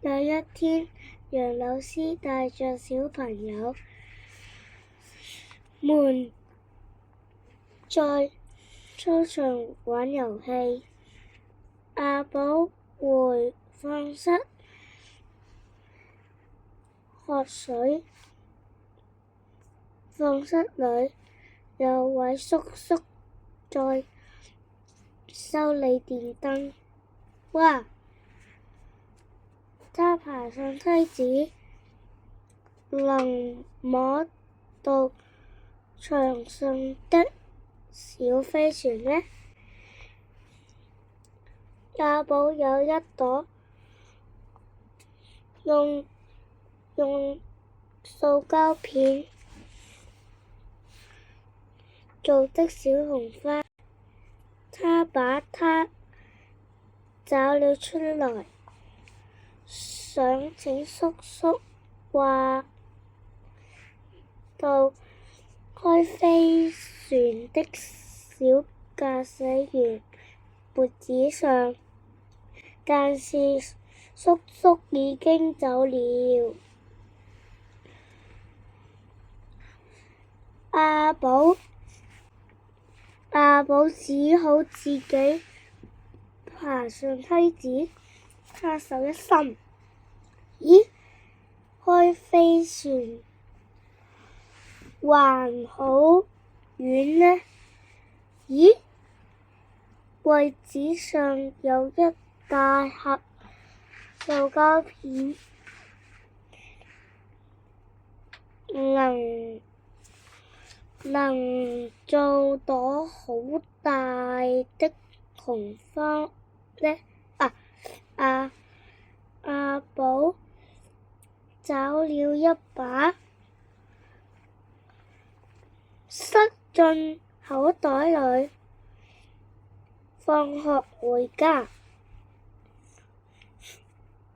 有一天，楊老師帶着小朋友們在操場玩遊戲。阿寶回課室喝水，課室裏有位叔叔在修理電燈。哇！他爬上梯子，能摸到牆上的小飛船咩？阿寶有一朵用塑膠片做的小紅花，他把它找了出來，想請叔叔話到開飛船的小駕駛員脖子上，但是叔叔已經走了。阿寶只好自己爬上梯子，他手一伸，咦，開飛船還好遠呢。咦，櫃子上有一大盒塑膠片，能做朵好大的紅花呢。阿寶找了一把，塞進口袋裏。放學回家，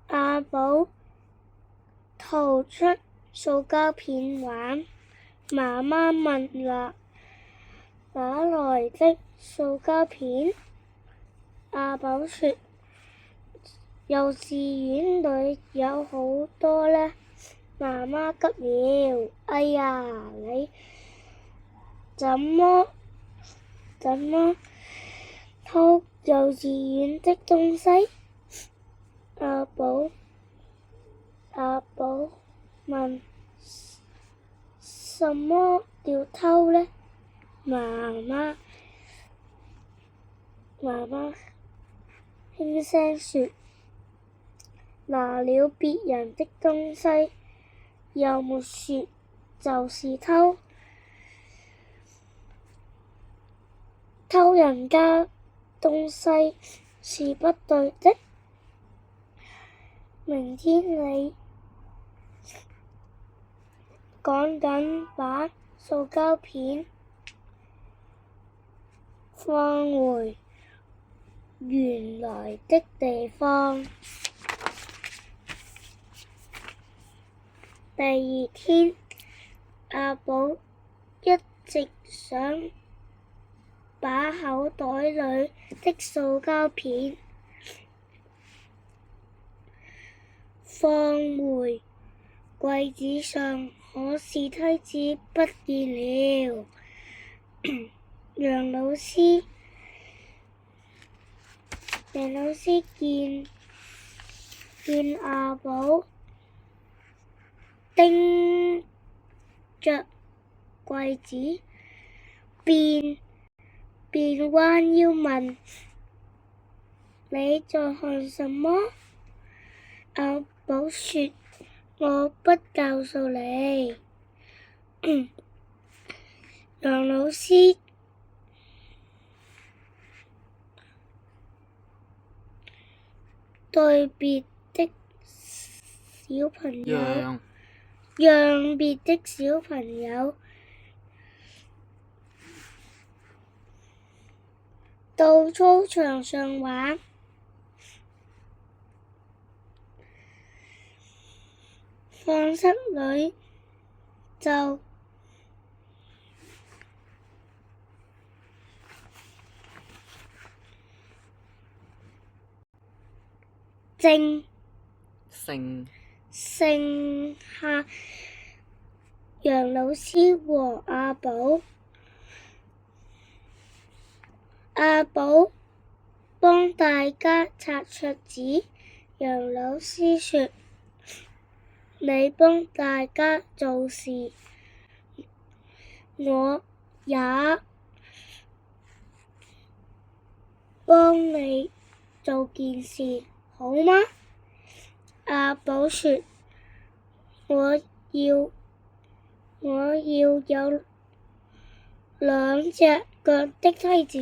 阿寶掏出塑膠片玩。媽媽問啦：哪來的塑膠片？阿寶說：幼稚園裏有好多呢。媽媽急了：哎呀，你怎麼偷幼稚園的東西？阿寶問：什麼叫偷呢？媽媽輕聲說：拿了別人的東西，又沒說就是偷。偷人家東西是不對的。明天你趕緊把塑膠片放回原來的地方。第二天，阿寶一直想把口袋裏的塑膠片放回櫃子上，可是梯子不見了。楊老師見阿寶盯着櫃子，便彎腰問：你在看什麼？阿寶說：我不告訴你。楊老師對別的小朋友讓別的小朋友到操場上玩。課室裏就靜剩下楊老師和阿寶。阿寶幫大家擦桌子，楊老師說：你幫大家做事，我也幫你做件事，好嗎？阿寶說：我要有2隻腳的梯子。